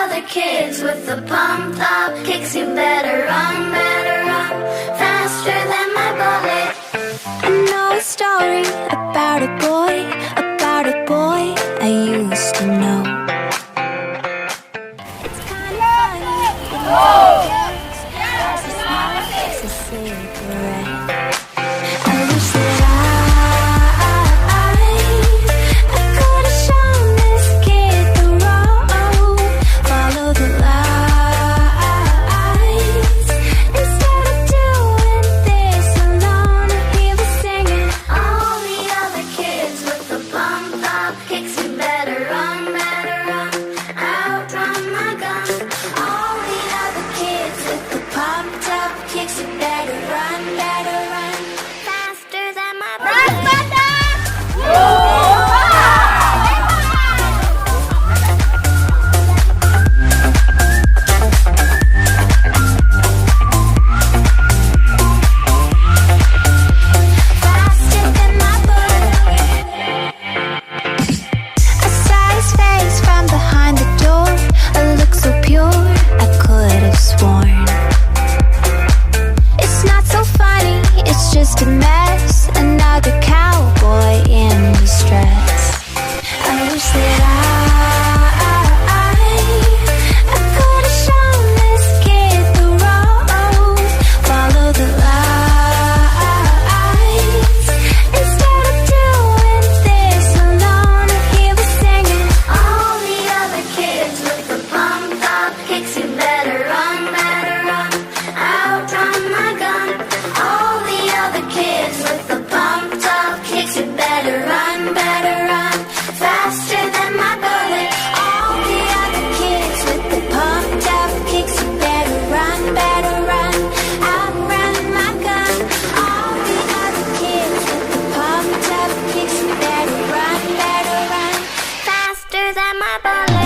other kids with the pumped up kicks, you better run, faster than my bullet. I know a story about a boy I used to know. It's kind of funny, it looks as a smile, as a cigarette. I wish that I could have shown this kid the road, follow the lights, instead of doing this alone. He was singing, All the other kids with the pumped up kicks, you better run, outrun my gun. All the other kids with the pumped up kicks, you better run, faster than my bullet. Faster than my bullet. I saw his face from behind the door, a look so pure, I could have sworn. It's not so funny, it's just a mess, another cowboy in distress. I wish that I could have shown this kid the road, follow the lights, instead of doing this alone. He was singing, All the other kids with the pumped up kicks, you better run, outrun my gun. All the other kids with the pumped up kicks, you better run, faster than my bullet. All the other kids with the pumped up kicks, you better run, outrun my gun. All the other kids with the pumped up kicks, you better run, faster than my bullet.